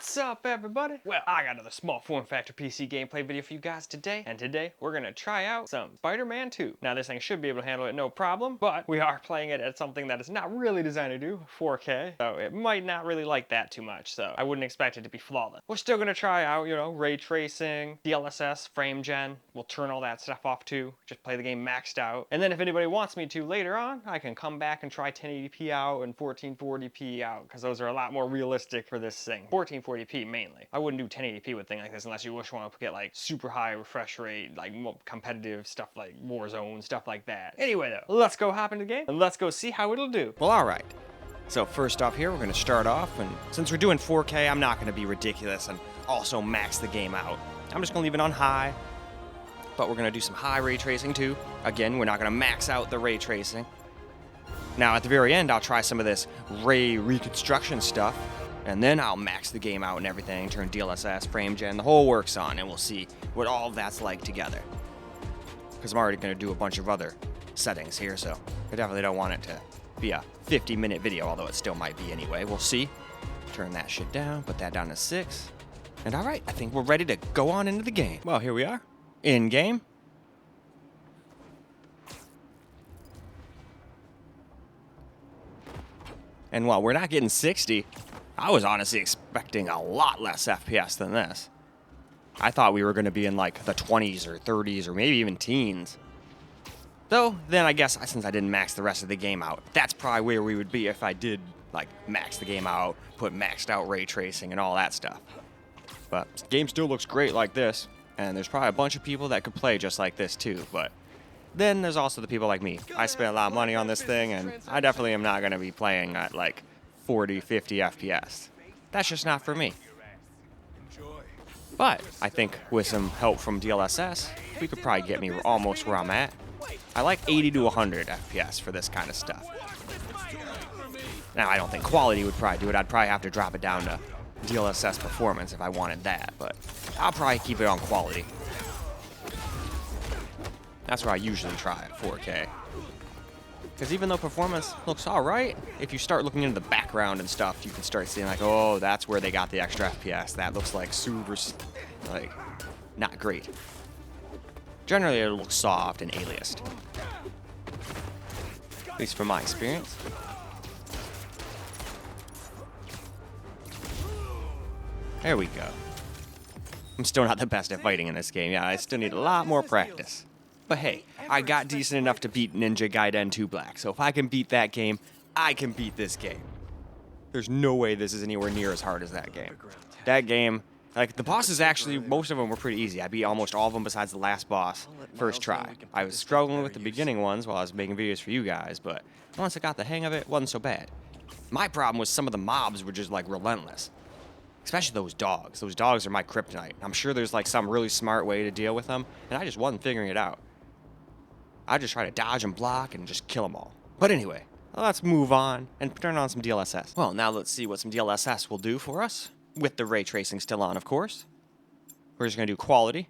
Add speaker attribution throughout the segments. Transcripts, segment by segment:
Speaker 1: What's up, everybody? Well, I got another small form factor PC gameplay video for you guys today, and today we're gonna try out some Spider-Man 2. Now, this thing should be able to handle it no problem, but we are playing it at something that is not really designed to do 4K, so it might not really like that too much, so I wouldn't expect it to be flawless. We're still gonna try out, you know, ray tracing, DLSS, frame gen. We'll turn all that stuff off too, just play the game maxed out. And then if anybody wants me to later on, I can come back and try 1080p out and 1440p out, because those are a lot more realistic for this thing. 1440p mainly. I wouldn't do 1080p with a thing like this unless you just want to get like super high refresh rate, like more competitive stuff like Warzone, stuff like that. Anyway though, let's go hop into the game and let's go see how it'll do. Well, alright. So first off here, we're going to start off, and since we're doing 4K, I'm not going to be ridiculous and also max the game out. I'm just going to leave it on high, but we're going to do some high ray tracing too. Again, we're not going to max out the ray tracing. Now at the very end, I'll try some of this ray reconstruction stuff, and then I'll max the game out and everything, turn DLSS, frame gen, the whole works on, and we'll see what all of that's like together. Because I'm already going to do a bunch of other settings here, so I definitely don't want it to be a 50-minute video, although it still might be anyway. We'll see. Turn that shit down, put that down to 6. And alright, I think we're ready to go on into the game. Well, here we are. In game. And while we're not getting 60, I was honestly expecting a lot less FPS than this. I thought we were going to be in like the 20s or 30s or maybe even teens. Though, then I guess since I didn't max the rest of the game out, that's probably where we would be if I did like max the game out, put maxed out ray tracing and all that stuff. But the game still looks great like this, and there's probably a bunch of people that could play just like this too, but then there's also the people like me. I spent a lot of money on this thing, and I definitely am not going to be playing at like 40, 50 FPS. That's just not for me. But I think with some help from DLSS, we could probably get me almost where I'm at. I like 80 to 100 FPS for this kind of stuff. Now, I don't think quality would probably do it. I'd probably have to drop it down to DLSS performance if I wanted that, but I'll probably keep it on quality. That's where I usually try at 4K. Because even though performance looks alright, if you start looking into the background and stuff, you can start seeing like, oh, that's where they got the extra FPS. That looks like super, like, not great. Generally, it looks soft and aliased. At least from my experience. There we go. I'm still not the best at fighting in this game. Yeah, I still need a lot more practice. But hey, I got decent enough to beat Ninja Gaiden 2 Black, so if I can beat that game, I can beat this game. There's no way this is anywhere near as hard as that game. That game, like, the bosses actually, most of them were pretty easy. I beat almost all of them besides the last boss, first try. I was struggling with the beginning ones while I was making videos for you guys, but once I got the hang of it, it wasn't so bad. My problem was some of the mobs were just, like, relentless. Especially those dogs. Those dogs are my kryptonite. I'm sure there's, like, some really smart way to deal with them, and I just wasn't figuring it out. I just try to dodge and block and just kill them all. But anyway, let's move on and turn on some DLSS. Well, now let's see what some DLSS will do for us. With the ray tracing still on, of course. We're just going to do quality.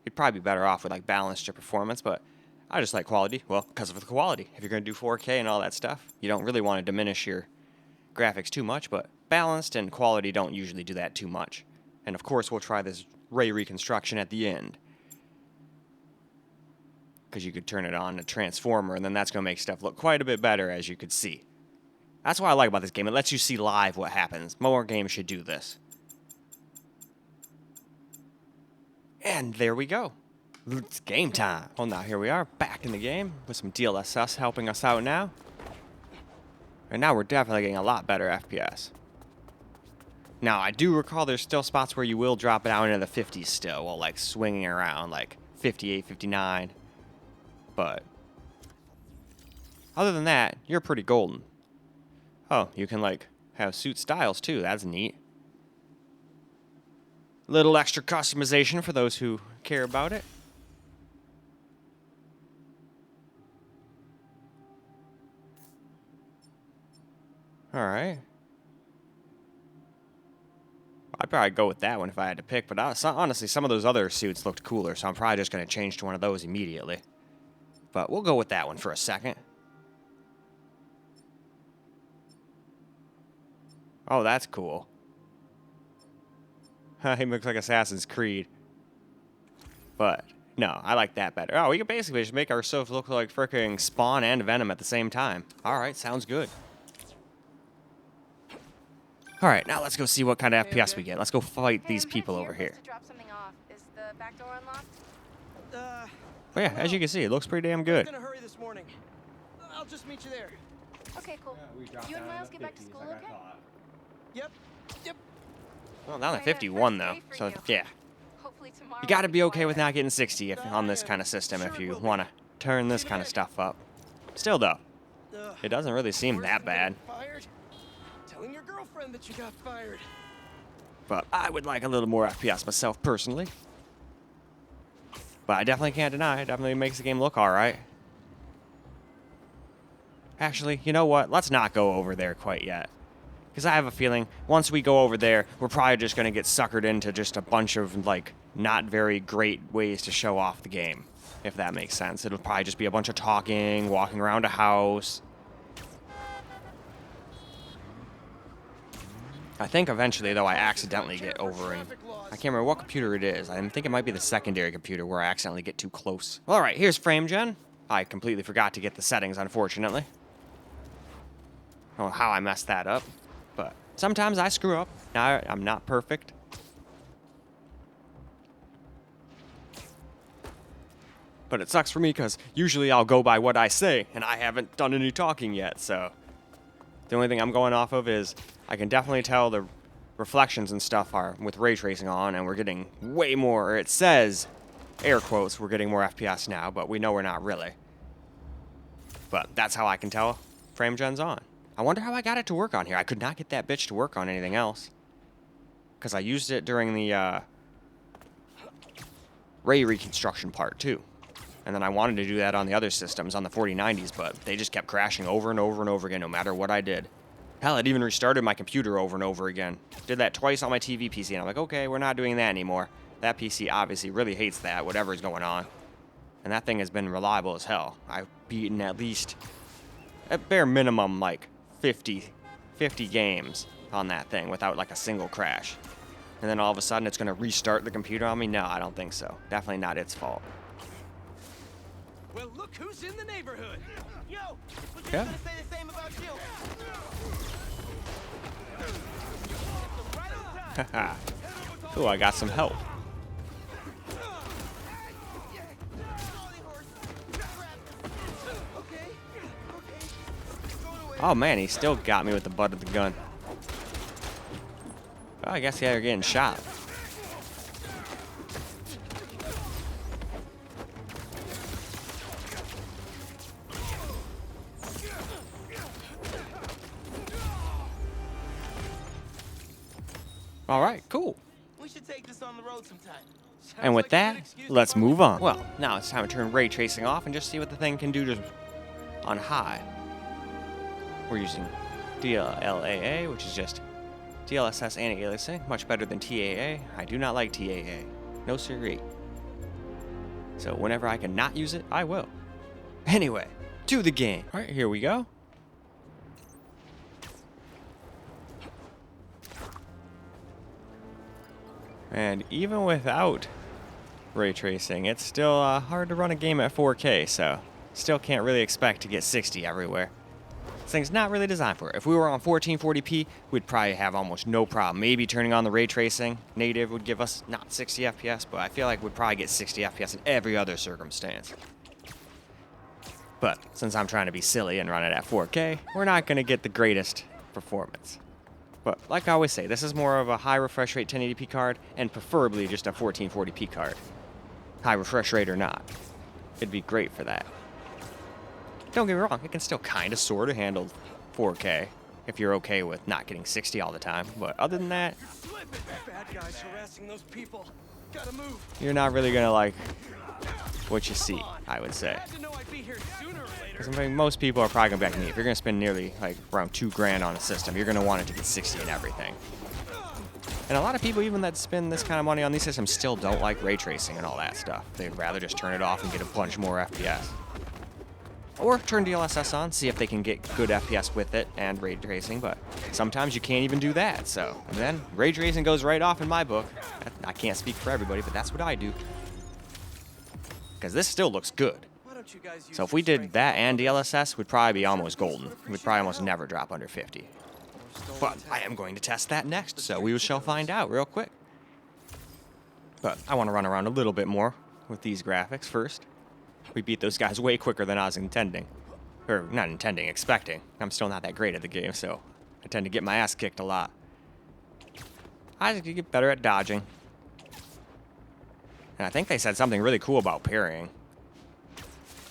Speaker 1: You'd probably be better off with like balanced your performance, but I just like quality. Well, because of the quality. If you're going to do 4K and all that stuff, you don't really want to diminish your graphics too much, but balanced and quality don't usually do that too much. And of course, we'll try this ray reconstruction at the end. Because you could turn it on to transformer, and then that's going to make stuff look quite a bit better, as you could see. That's what I like about this game. It lets you see live what happens. More games should do this. And there we go. It's game time. Well, now here we are, back in the game, with some DLSS helping us out now. And now we're definitely getting a lot better FPS. Now, I do recall there's still spots where you will drop it out into the 50s still, while like swinging around, like 58, 59. But other than that, you're pretty golden. Oh, you can like have suit styles too. That's neat. Little extra customization for those who care about it. All right. I'd probably go with that one if I had to pick, but honestly, some of those other suits looked cooler, so I'm probably just going to change to one of those immediately. But we'll go with that one for a second. Oh, that's cool. He looks like Assassin's Creed. But, no, I like that better. Oh, we can basically just make ourselves look like freaking Spawn and Venom at the same time. Alright, sounds good. Alright, now let's go see what kind of FPS we get. Let's go fight these people over here.
Speaker 2: Is the back door unlocked?
Speaker 1: But yeah, as you can see, it looks pretty damn good.
Speaker 3: I'm gonna hurry this morning. I'll just meet you there.
Speaker 2: Okay, cool. You and Miles get back to school, okay?
Speaker 3: Yep.
Speaker 1: Well, down to 51 though, so yeah.
Speaker 2: Hopefully tomorrow.
Speaker 1: You gotta be okay with not getting 60 if, on this kind of system if you want to turn this kind of stuff up. Still though, it doesn't really seem that bad.
Speaker 3: Fired? Telling your girlfriend that you got fired.
Speaker 1: But I would like a little more FPS myself personally. But I definitely can't deny it definitely makes the game look alright. Actually, you know what? Let's not go over there quite yet. Because I have a feeling once we go over there, we're probably just going to get suckered into just a bunch of, like, not very great ways to show off the game. If that makes sense. It'll probably just be a bunch of talking, walking around a house. I think eventually, though, I accidentally get over and I can't remember what computer it is. I think it might be the secondary computer where I accidentally get too close. Alright, here's frame gen. I completely forgot to get the settings, unfortunately. I don't know how I messed that up. But sometimes I screw up. Now I'm not perfect. But it sucks for me because usually I'll go by what I say, and I haven't done any talking yet, so the only thing I'm going off of is I can definitely tell the reflections and stuff are with ray tracing on, and we're getting way more, or it says, air quotes, we're getting more FPS now, but we know we're not really. But that's how I can tell frame gen's on. I wonder how I got it to work on here. I could not get that bitch to work on anything else. Because I used it during the ray reconstruction part too. And then I wanted to do that on the other systems, on the 4090s, but they just kept crashing over and over and over again no matter what I did. Hell, it even restarted my computer over and over again. Did that twice on my TV PC, and I'm like, okay, we're not doing that anymore. That PC obviously really hates that, whatever's going on. And that thing has been reliable as hell. I've beaten at least, at bare minimum, like 50 games on that thing without like a single crash. And then all of a sudden it's going to restart the computer on me? No, I don't think so. Definitely not its fault.
Speaker 3: Well, look who's in the neighborhood. Yo, was
Speaker 1: Yeah.
Speaker 3: gonna say the same about you.
Speaker 1: Haha. Ooh, I got some help. Oh man, he still got me with the butt of the gun. Well, I guess yeah, they're getting shot. All right, cool.
Speaker 3: We should take this on the road sometime.
Speaker 1: And with
Speaker 3: Sounds like a good
Speaker 1: that,
Speaker 3: excuse to
Speaker 1: let's
Speaker 3: bump
Speaker 1: move
Speaker 3: into
Speaker 1: on. Well, now it's time to turn ray tracing off and just see what the thing can do to on high. We're using DLLAA, which is just DLSS anti-aliasing, much better than TAA. I do not like TAA. No siree. So whenever I can not use it, I will. Anyway, to the game. All right, here we go. And even without ray tracing, it's still hard to run a game at 4K, so still can't really expect to get 60 everywhere. This thing's not really designed for it. If we were on 1440p, we'd probably have almost no problem. Maybe turning on the ray tracing native would give us not 60 FPS, but I feel like we'd probably get 60 FPS in every other circumstance. But since I'm trying to be silly and run it at 4K, we're not going to get the greatest performance. But like I always say, this is more of a high refresh rate 1080p card, and preferably just a 1440p card. High refresh rate or not. It'd be great for that. Don't get me wrong, it can still kind of sort of handle 4K if you're okay with not getting 60 all the time. But other than that,
Speaker 3: bad guys harassing those people. Gotta move.
Speaker 1: you're not really going to like what you see, I would say.
Speaker 3: Had to know I'd be here sooner or later.
Speaker 1: Because I mean, most people are probably going to back me. If you're going to spend nearly like around $2,000 on a system, you're going to want it to get 60 and everything. And a lot of people, even that spend this kind of money on these systems, still don't like ray tracing and all that stuff. They'd rather just turn it off and get a bunch more FPS. Or turn DLSS on, see if they can get good FPS with it and ray tracing, but sometimes you can't even do that, so then ray tracing goes right off in my book. I can't speak for everybody, but that's what I do. Because this still looks good. So if we did that and DLSS, we'd probably be almost golden. We'd probably almost never drop under 50. But I am going to test that next, so we shall find out real quick. But I want to run around a little bit more with these graphics first. We beat those guys way quicker than I was intending. Or, not intending, expecting. I'm still not that great at the game, so I tend to get my ass kicked a lot. I just get better at dodging. And I think they said something really cool about parrying.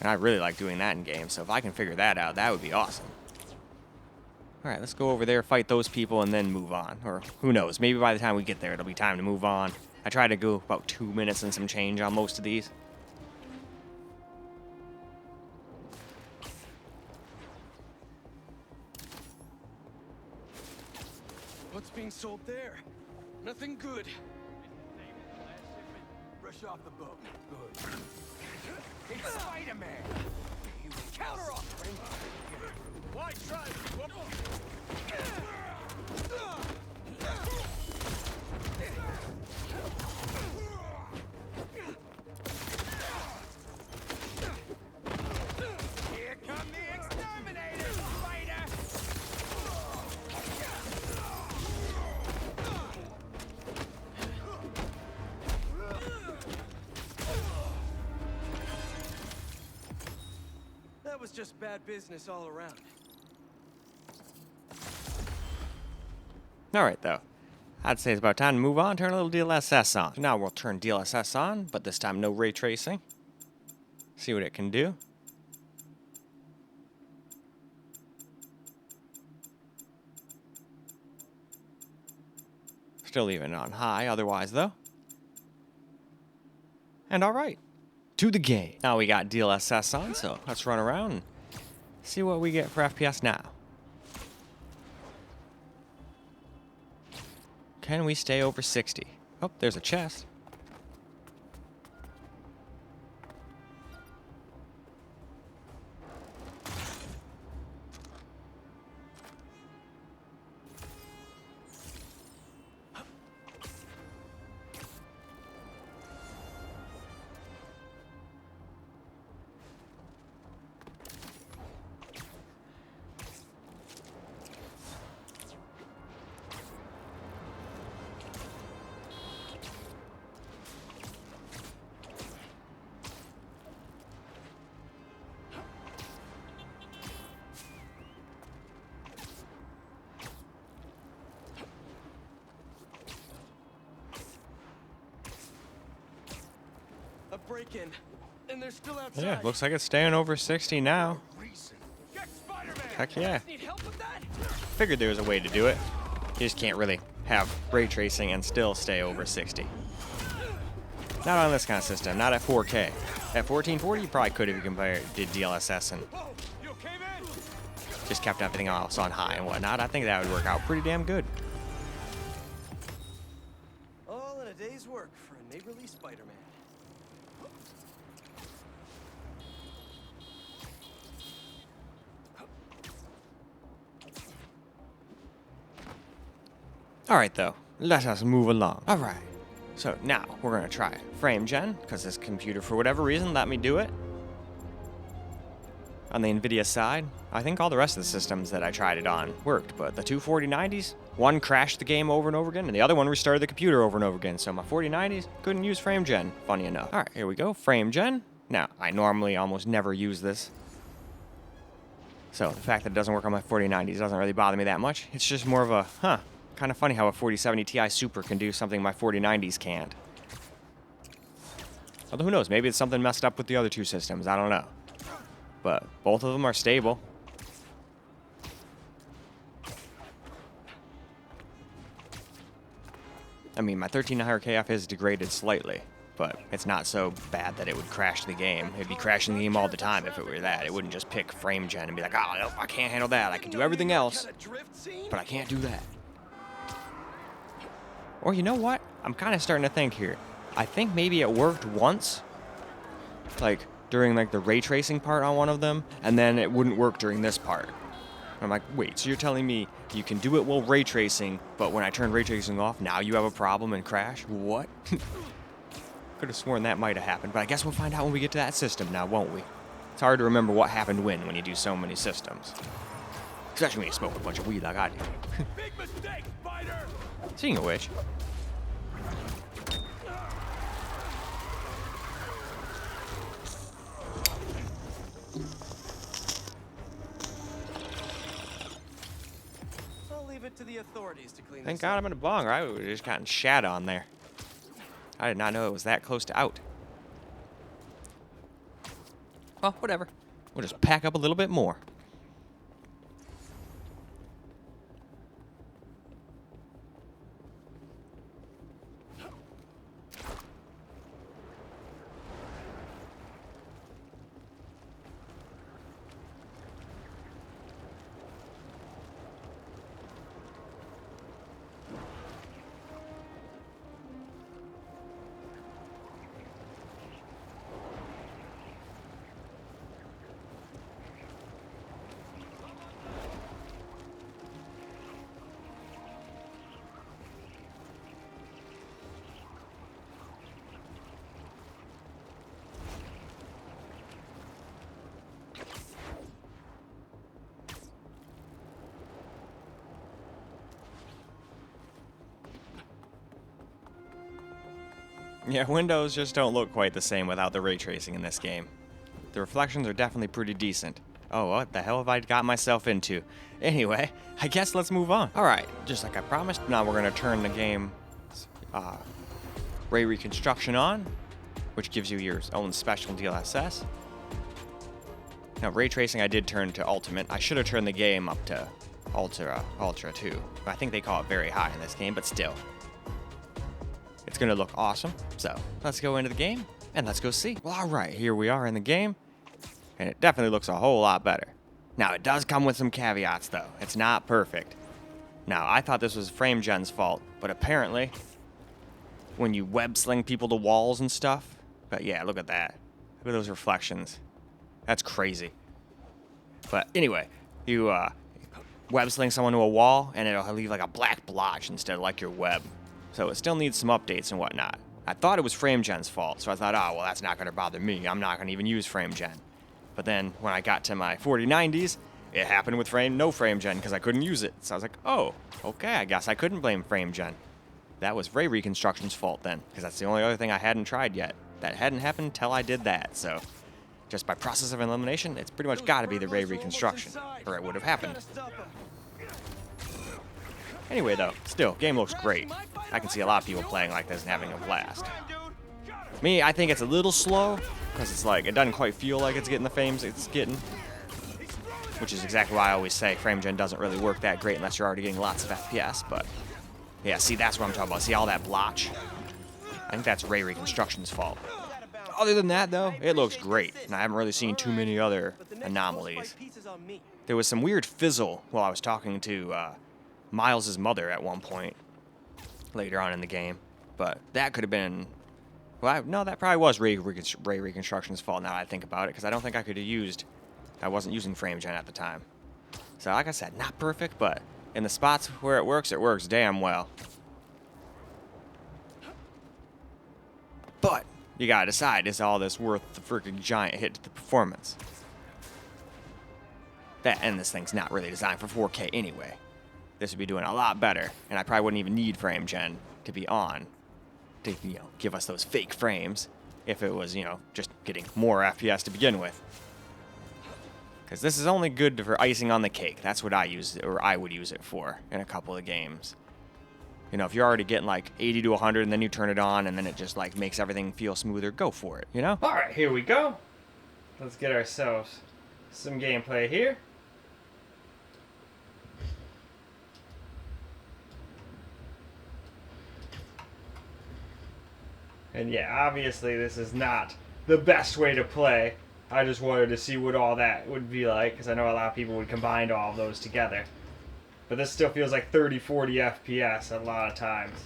Speaker 1: And I really like doing that in games, so if I can figure that out, that would be awesome. Alright, let's go over there, fight those people, and then move on. Or, who knows, maybe by the time we get there, it'll be time to move on. I try to go about 2 minutes and some change on most of these.
Speaker 3: What's being sold there? Nothing good. Rush off the boat. Good. It's Spider-Man! You counter off! Why try? Here come the exterminators, Spider! That was just bad business all around.
Speaker 1: Alright, though. I'd say it's about time to move on, turn a little DLSS on. Now we'll turn DLSS on, but this time no ray tracing. See what it can do. Still leaving it on high, otherwise, though. And alright. To the game. Now we got DLSS on, so let's run around and see what we get for FPS now. Can we stay over 60? Oh, there's a chest.
Speaker 3: A break-in, and they're still outside.
Speaker 1: Yeah, looks like it's staying over 60 now.
Speaker 3: Get Spider-Man!
Speaker 1: Heck yeah.
Speaker 3: Need help with that?
Speaker 1: Figured there was a way to do it. You just can't really have ray tracing and still stay over 60. Not on this kind of system, not at 4K. At 1440, you probably could if you did DLSS and
Speaker 3: Whoa, you okay, man?
Speaker 1: just kept everything else on high and whatnot. I think that would work out pretty damn good.
Speaker 3: All in a day's work for a neighborly Spider-Man.
Speaker 1: Alright though, let us move along. Alright, so now we're gonna try frame gen, because this computer for whatever reason let me do it. On the NVIDIA side, I think all the rest of the systems that I tried it on worked, but the two 4090s, one crashed the game over and over again, and the other one restarted the computer over and over again, so my 4090s couldn't use frame gen, funny enough. Alright, here we go, frame gen. Now, I normally almost never use this, so the fact that it doesn't work on my 4090s doesn't really bother me that much. It's just more of a, kind of funny how a 4070 Ti Super can do something my 4090s can't. Although who knows, maybe it's something messed up with the other two systems, I don't know. But both of them are stable. I mean, my 1300KF is degraded slightly, but it's not so bad that it would crash the game. It'd be crashing the game all the time if it were that. It wouldn't just pick frame gen and be like, oh, nope, I can't handle that. I can do everything else, but I can't do that. Or you know what? I'm kind of starting to think here. I think maybe it worked once. Like, during like the ray tracing part on one of them, and then it wouldn't work during this part. I'm like, wait, so you're telling me you can do it while ray tracing, but when I turn ray tracing off, now you have a problem and crash? What? Could have sworn that might have happened, but I guess we'll find out when we get to that system now, won't we? It's hard to remember what happened when you do so many systems. Especially when you smoke a bunch of weed like I do.
Speaker 3: Big mistake, Spider!
Speaker 1: Speaking of which,
Speaker 3: I'll leave it to the authorities to clean
Speaker 1: thank
Speaker 3: this
Speaker 1: God
Speaker 3: up.
Speaker 1: I'm in a bong, right? We would have just gotten shat on there. I did not know it was that close to out. Well, whatever. We'll just pack up a little bit more. Yeah, windows just don't look quite the same without the ray tracing in this game. The reflections are definitely pretty decent. Oh, what the hell have I got myself into? Anyway, I guess let's move on. Alright, just like I promised, now we're going to turn the game Ray Reconstruction on, which gives you your own special DLSS. Now, ray tracing I did turn to Ultimate. I should have turned the game up to Ultra too. I think they call it very high in this game, but still. It's going to look awesome. So let's go into the game and let's go see. Well, all right, here we are in the game, and it definitely looks a whole lot better. Now, it does come with some caveats, though. It's not perfect. Now, I thought this was FrameGen's fault, but apparently, when you web sling people to walls and stuff, but yeah, look at that. Look at those reflections. That's crazy. But anyway, you web sling someone to a wall, and it'll leave like a black blotch instead of like your web. So it still needs some updates and whatnot. I thought it was FrameGen's fault, so I thought, oh, well, that's not going to bother me. I'm not going to even use FrameGen. But then when I got to my 4090s, it happened with no FrameGen because I couldn't use it. So I was like, oh, okay, I guess I couldn't blame FrameGen. That was Ray Reconstruction's fault then, because that's the only other thing I hadn't tried yet. That hadn't happened until I did that, so just by process of elimination, it's pretty much got to be the Ray Reconstruction, or it would have happened. Anyway, though, still, game looks great. I can see a lot of people playing like this and having a blast. Me, I think it's a little slow, because it's like, it doesn't quite feel like it's getting the frames it's getting. Which is exactly why I always say FrameGen doesn't really work that great unless you're already getting lots of FPS, but yeah, see, that's what I'm talking about. See all that blotch? I think that's Ray Reconstruction's fault. Other than that, though, it looks great, and I haven't really seen too many other anomalies. There was some weird fizzle while I was talking to Miles' mother at one point later on in the game, but that could have been, well, no, that probably was Ray Reconstruction's fault now that I think about it, because I don't think I could have used, I wasn't using FrameGen at the time. So like I said, not perfect, but in the spots where it works damn well. But you gotta decide, is all this worth the freaking giant hit to the performance? And this thing's not really designed for 4K anyway. This would be doing a lot better, and I probably wouldn't even need FrameGen to be on to, give us those fake frames if it was, just getting more FPS to begin with. Because this is only good for icing on the cake. That's what I use, or I would use it for in a couple of games. If you're already getting like 80 to 100 and then you turn it on and then it just like makes everything feel smoother, go for it, All right, here we go. Let's get ourselves some gameplay here. And yeah, obviously this is not the best way to play. I just wanted to see what all that would be like, because I know a lot of people would combine all of those together. But this still feels like 30, 40 FPS a lot of times.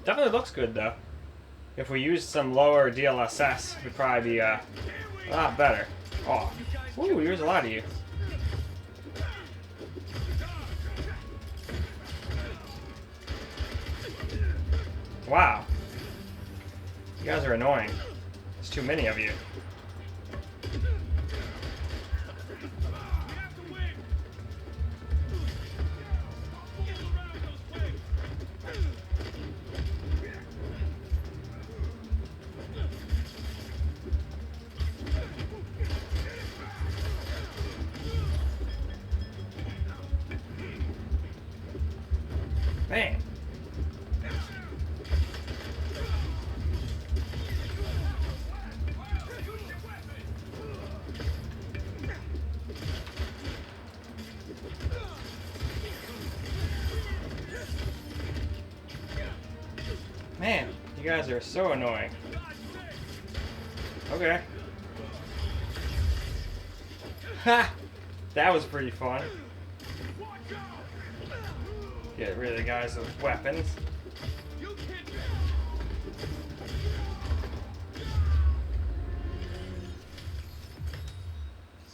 Speaker 1: Definitely looks good, though. if we used some lower DLSS, we'd probably be a lot better. Oh, ooh, here's a lot of you. Wow. You guys are annoying. There's too many of you. Man. Man, you guys are so annoying. Okay. Ha! That was pretty fun. Get rid of the guys with weapons.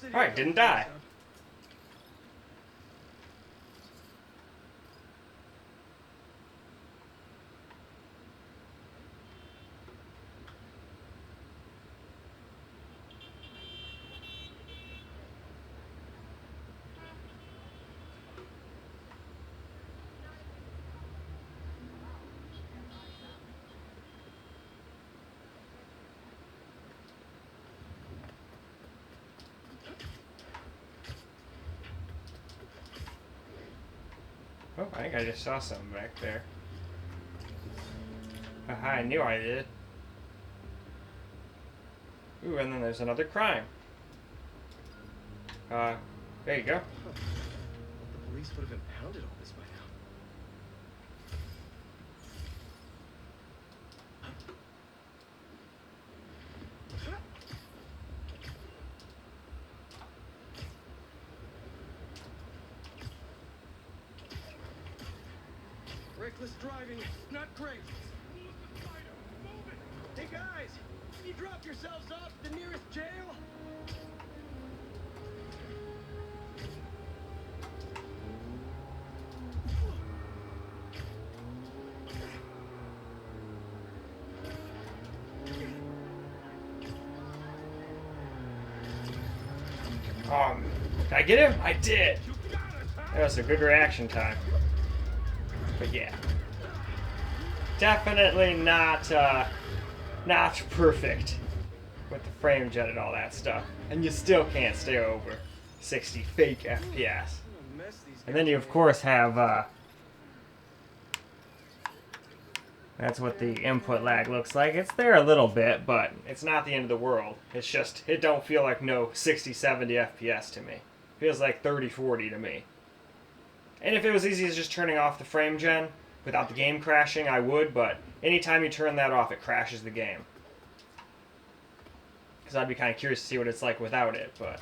Speaker 1: Alright, didn't die. Oh, I think I just saw something back there. Haha, I knew I did. Ooh, and then there's another crime. There you go.
Speaker 4: The police would have impounded all this by now. Reckless driving, not great. Hey guys, can you drop yourselves off at the nearest jail?
Speaker 1: Did I get him? I did! That was a good reaction time. But yeah. Definitely not perfect with the frame jet and all that stuff. And you still can't stay over 60 fake FPS. And then you of course have that's what the input lag looks like. It's there a little bit, but it's not the end of the world. It's just, it don't feel like no 60, 70 FPS to me. It feels like 30, 40 to me. And if it was easy as just turning off the frame gen without the game crashing, I would, but anytime you turn that off, it crashes the game. Because I'd be kind of curious to see what it's like without it, but...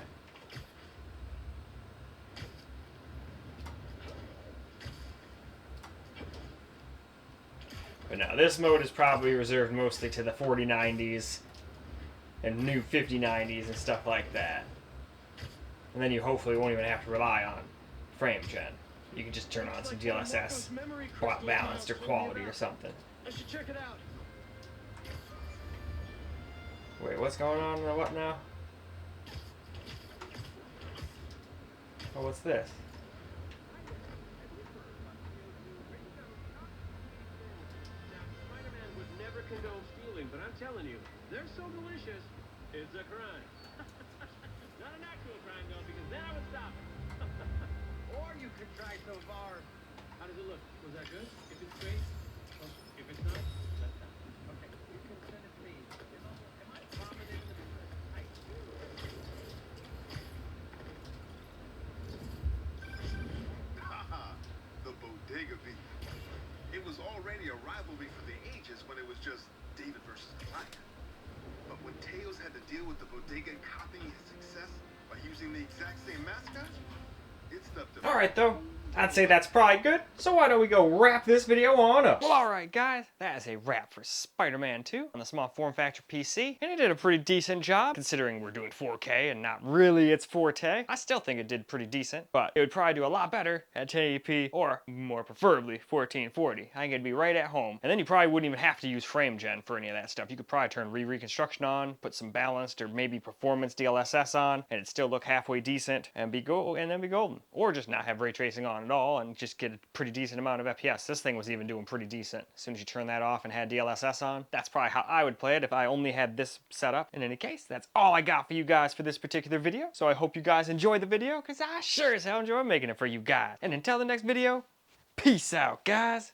Speaker 1: But no, this mode is probably reserved mostly to the 4090s and new 5090s and stuff like that. And then you hopefully won't even have to rely on frame gen. You can just turn on some DLSS balanced or quality or something.
Speaker 4: I should check it out.
Speaker 1: Wait, what's going on? What now? Oh, what's this?
Speaker 4: Condone stealing, but I'm telling you, they're so delicious, it's a crime. Not an actual crime, though, because then I would stop it. Or you could try some of our... How does it look? Was that good? If it's straight? Oh, if it's not, that's not. Okay, you can send it to me. Am I vomiting the I do.
Speaker 5: Haha, the bodega beef. It was already a rivalry for the ages when it was just David versus Goliath. But when Tails had to deal with the bodega copying his success by using the exact same mascot, It's stuff to
Speaker 1: Alright though, I'd say that's probably good, so why don't we go wrap this video on up? Well, alright guys, that is a wrap for Spider-Man 2 on the small form factor PC, and it did a pretty decent job, considering we're doing 4K and not really its forte. I still think it did pretty decent, but it would probably do a lot better at 1080p, or more preferably 1440. I think it'd be right at home, and then you probably wouldn't even have to use frame gen for any of that stuff. You could probably turn Reconstruction on, put some balanced or maybe performance DLSS on, and it'd still look halfway decent, and be golden. Or just not have ray tracing on at all and just get a pretty decent amount of FPS. This thing was even doing pretty decent. As soon as you turn that off and had DLSS on, that's probably how I would play it if I only had this set up. In any case, that's all I got for you guys for this particular video. So I hope you guys enjoyed the video, because I sure as hell enjoy making it for you guys. And until the next video, peace out, guys.